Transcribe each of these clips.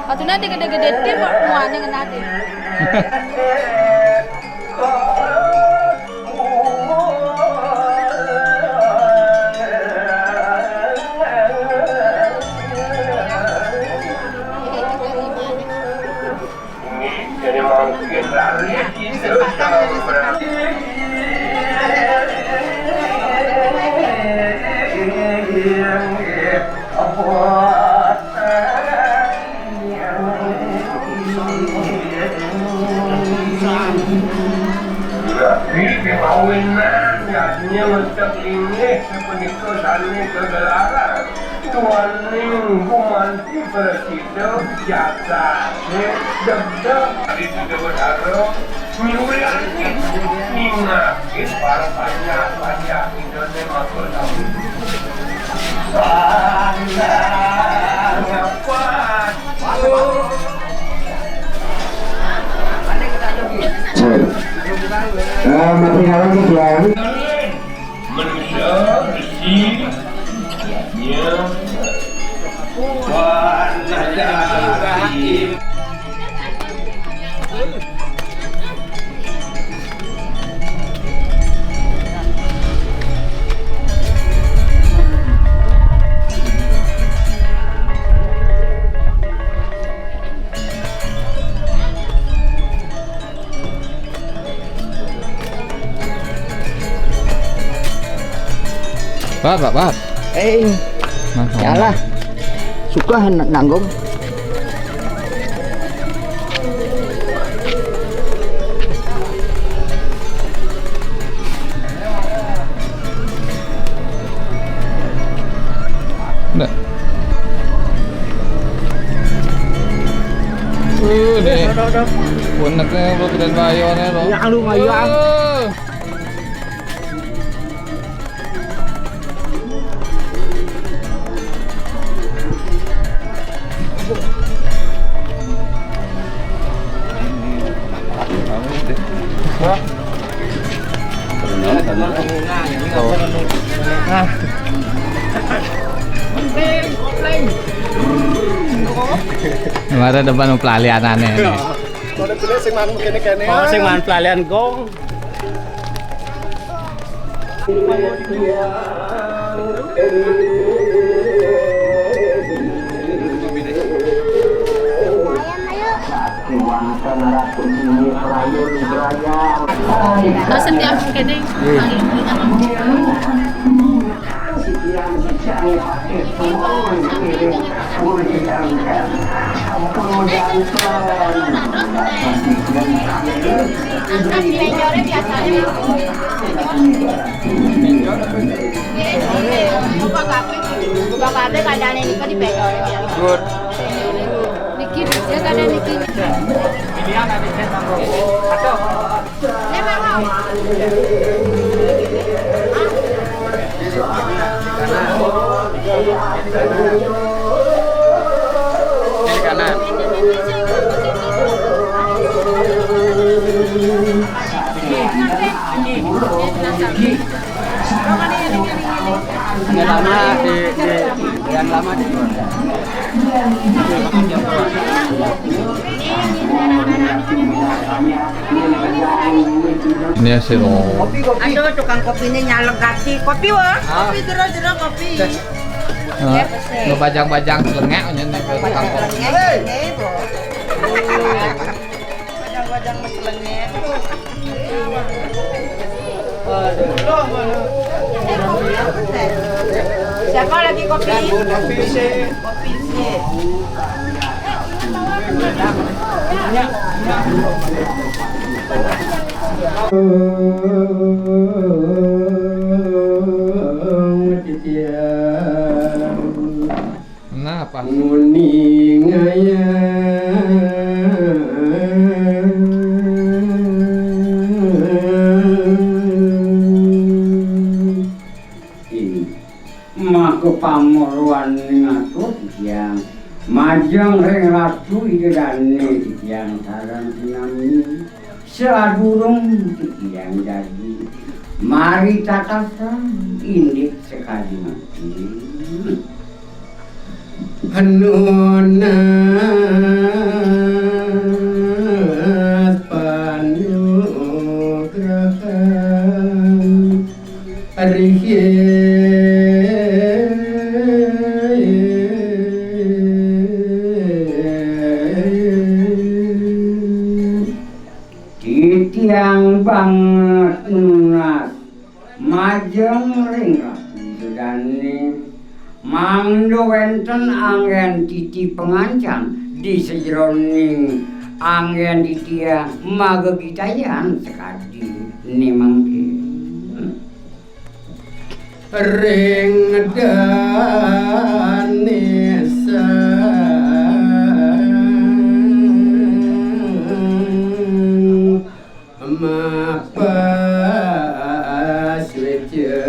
Waktu nanti gede-gede tim muanya kena nanti. Tuaning kumanti bersido jasa deg-deg hari sudah berharap nyulangi ningakin para banyak Indonesia makhluk masih lagi tuan manusia bersih warna jahit Bat. Yalah. Suka nanggung. Nggak. Nih. Punaknya bro dan bayonnya bro. Yang lu ngayang. Kemarin depan pelalian aneh nih. Sing man pelalian gong. Kalau setiap kedai buka kafe kadang ini kan di bejor. Good. Niki bisa kadang niki. Pilihan ada centang atau Kiri kanan. yang lama di yang lama di Ini sirup. Aduh, tukang kopinya nyalek kasih kopi wah. Kopi jero kopi. Lu bajang-bajang selengek nyen ke tukang kopi. Bajang-bajang mecelengnya. Siapa lagi kopi? Kopi sih. Kenapa? Maka pamoruan ngatur yang majang reng ratu itu dane yang sarang sinami sadurung yang jadi mari tatasan indik sekali mati anunas panugrahan titiang banget nunas majeng ringrat sudane mangdo wenten anggen titi pengancam di sejroning anggen titia magegitayan sekadi ni mangke ring danesa mapas weja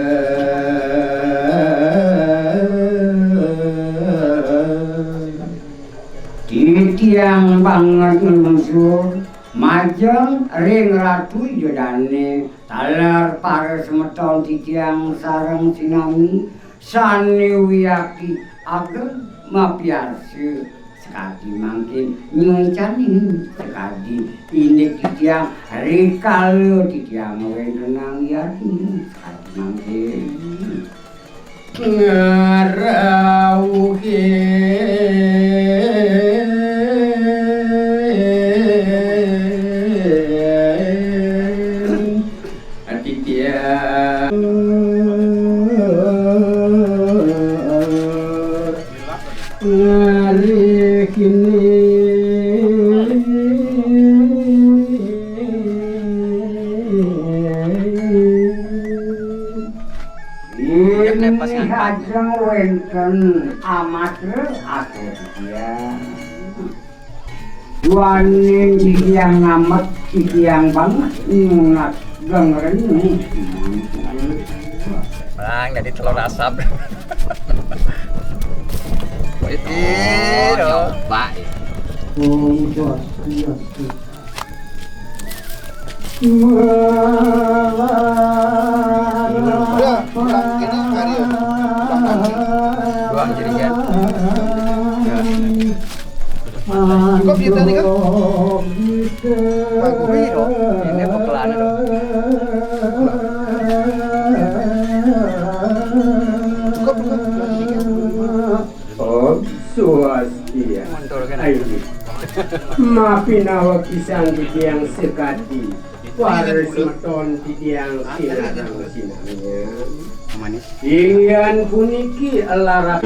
titiang banget melusur majeng ring ratu jodane talar para semeton titiang sarang sinami sani wiyaki ageng mapiarsi sekadi mangkin nyuncani sekadi ini titiang rikalu titiang wengenang yati sekadi mangkin ngarauke titiang Ini hajeng wenten amat aku dia. Wanin yang amat yang banget ngat dengerin nih. Bang, dari telur asap. Nyoba. Kok kita nih kan? Ini pepelan dong. Oh, suastia. Maafin awak pisang di tiang sekati. Waris meton di tiang sinarang sinangnya. Ian puniki larap.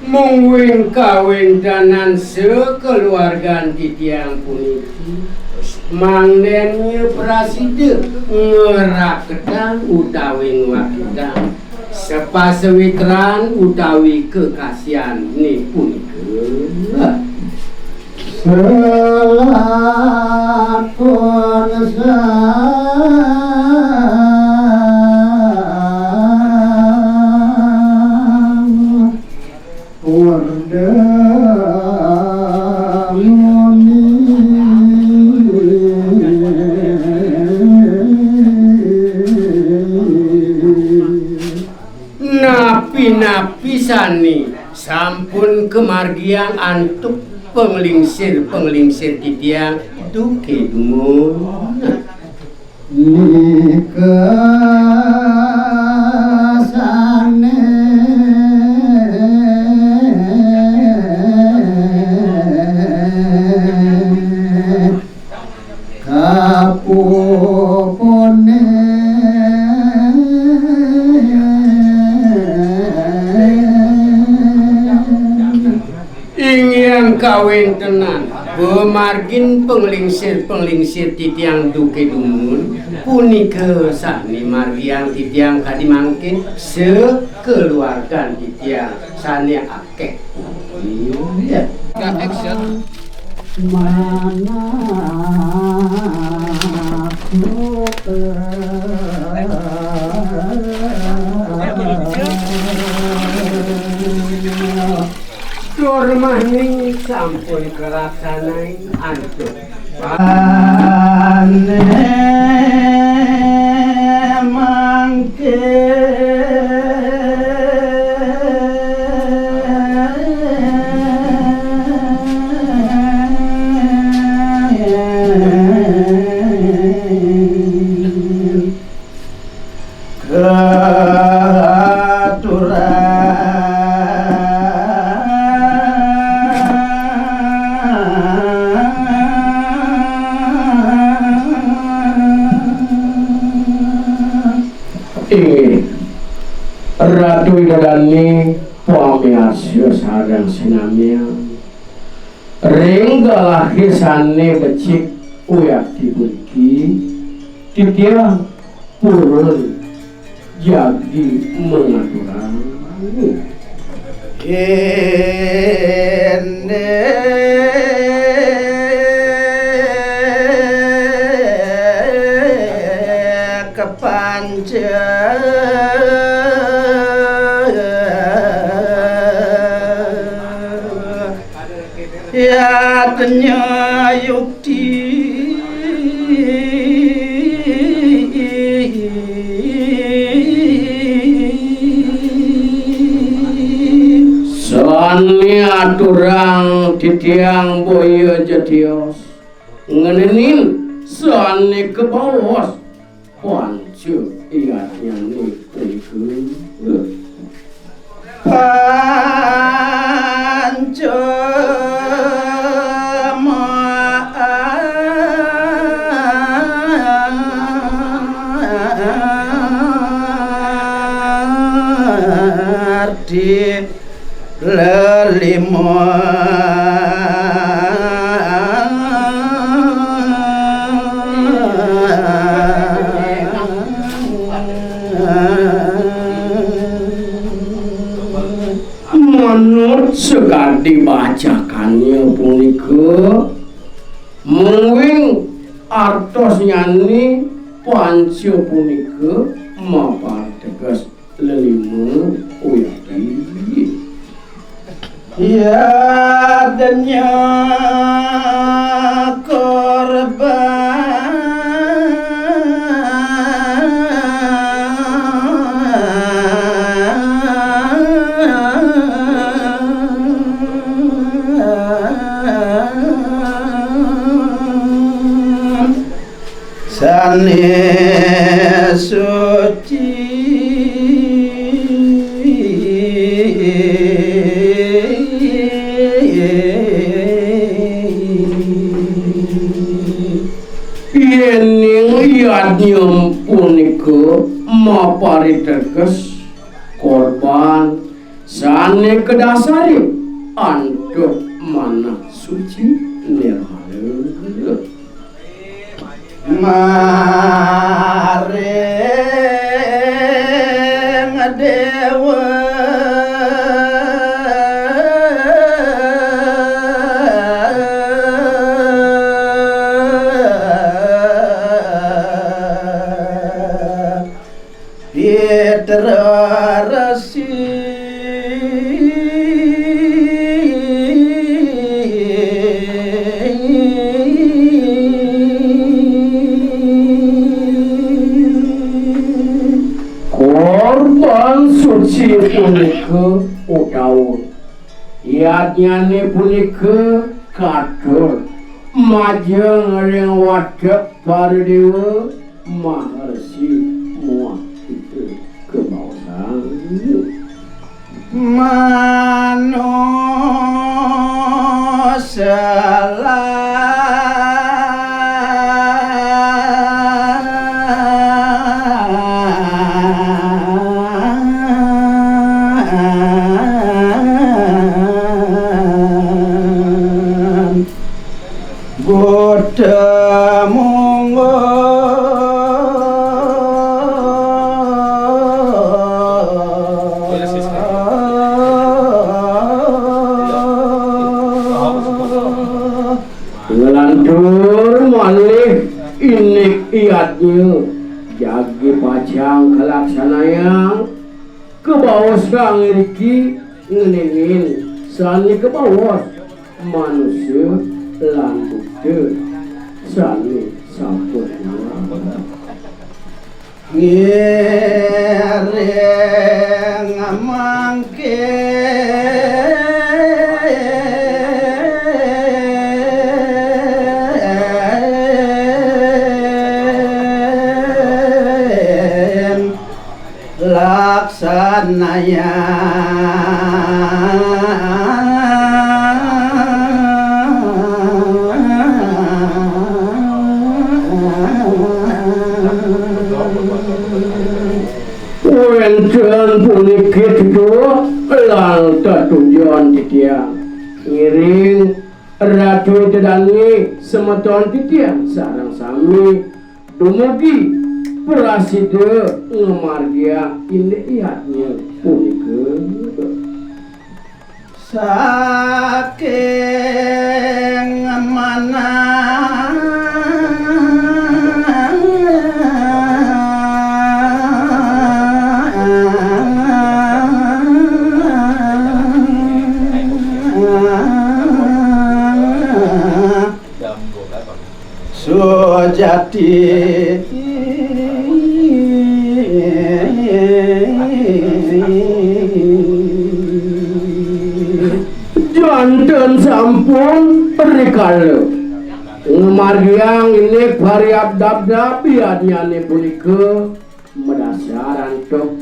Mungwing kawin danan sekeluargaan di tiang puniki. Mangdennya prasida ngeraketan utawi ngwakidang sepasewitran utawi kekasihan ni punika Selapun sang napi sani sampun kemargiang antuk penglingsir titiang duke dumun nikasane kapupone ingin kawin tenan bemargin penglingsir titiang duke dumun punika sani margiang titiang kadimangkin sekeluargaan titiang sani akeh Action. mana rumah ning sampun kelaksanai antuk ane mangke Ratu Widodani pamiasya sareng sinamya ringgalah kisane becik uyak dibuki titiang purun jadi mengaturan kene kepanjang ya tenya yukti sani aturang titiang boyo jatios ngenenin sani ke bawah pancu iatnya nih pancu Menurut sekali dibacakannya punika mungkin artos nyanyi panca punika mapateges lelimu uyaki ya denya sane suci yening yadnyum punika mapariteges korban sane kedasari antuk manah suci nirmala mareng dewa Pietra rasi suci punika utawa yadnyane punika katur majeng ring wadhak para dewa maharsi muah itu kebausan ngelantur malih inik iatnya jagi pacang kelaksanaya ke bawah sang riki ngeningin sani ke bawah manusia lambukte sani sampurna ngereng mangke laksanaya wenten punika dua lang tujuan titiang ngiring ratu tedangi semeton titiang sarang sami dumugi prasida ngamargia indihnya punika saking mana sujati janten sampun rikala margiang ini variab dabdab biadnyane punika medasaran tok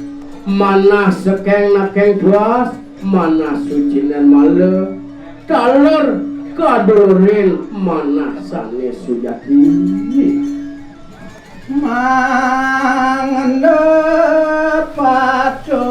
manah sekeng nakeng tuas manah suci dan male talur kadorin manah sane sujati mangenep paco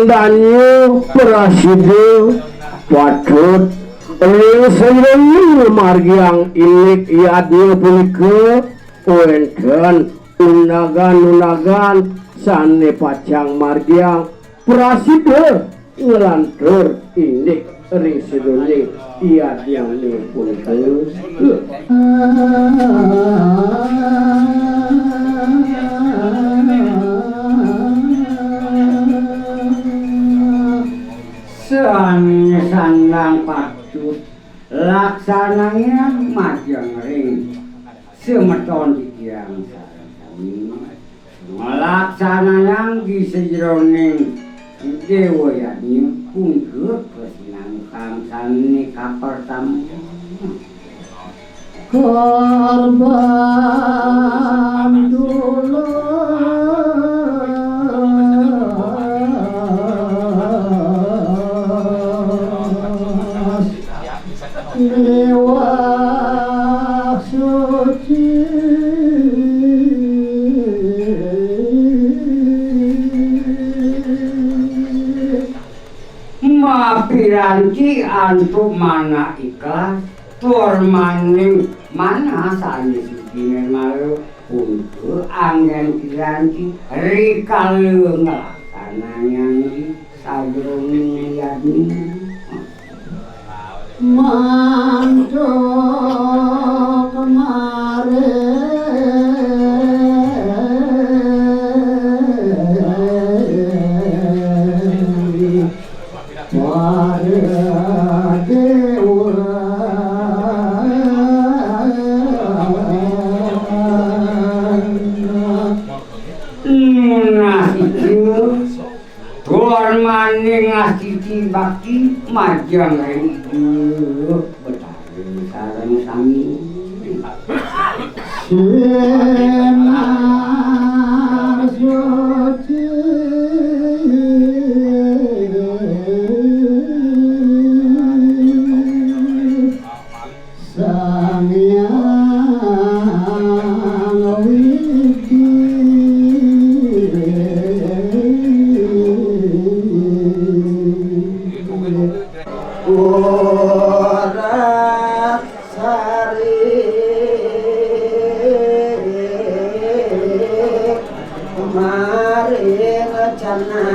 Danyo Prasida Patut Sayang margiang ilik iadnya punika wenten unagan sane pacang margiang Prasida ngelantur ilik ring sedone iadnya punika sandang patut laksananya majang ring semeton dikiang sareng laksananya di sejroning dewa yani pungkur kesenang kangsane kapertam korban dulu dewa suci mapiranci antuk mana ikhlas tur maning mana sanes dine malu untuk anggen piranci rikalu ngelaksananya di sadrone yadni manto kemarin para dewa Tuan maning ngasih bakti majang hidup betari sareng sami senar suci samyang widi Ora sari kemarin cana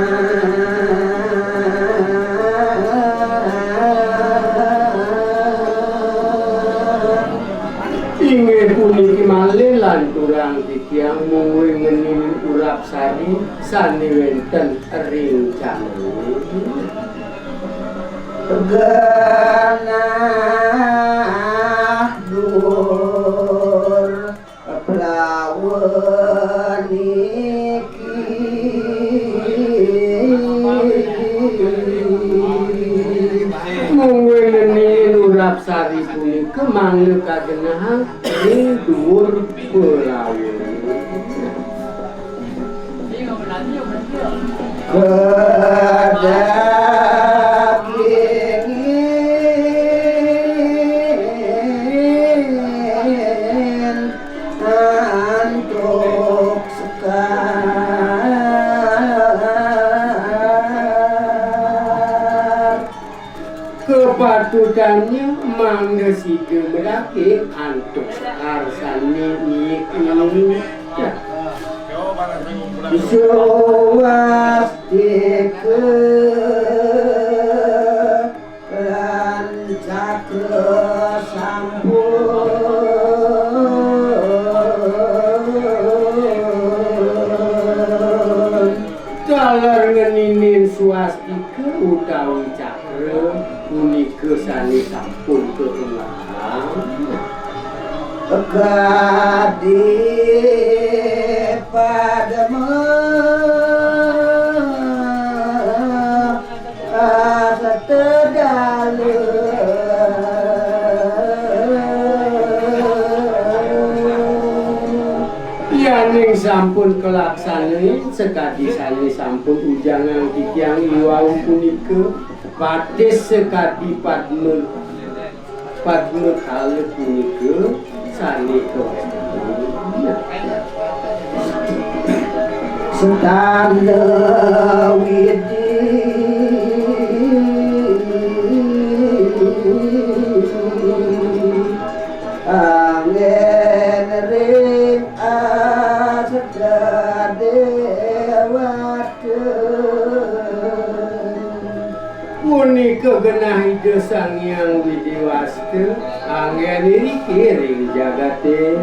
ingin puniki malih lan turang dikiang mungwe ngenin urap sari sani wenten ring canggung Ganah dur pelawan iki mungwe ngenin urap sari punika mangke kagenahan ing dhuwur pelawan antuk sekar kepatutannya mangga sige merake antuk arsane nyik Swastike lan cakra sampun dalar ngeninin swastika utawi cakra punika sane sampun keulang Gadi padama asatedalu yaning sampun kelaksane sekadi sane sampun ujangan dikiang iwau punika patis sekadi padme kale punika sane Setanda widi angin ring asda dewata Punika genah ide sang yang widiwasta angin iri kiring jagate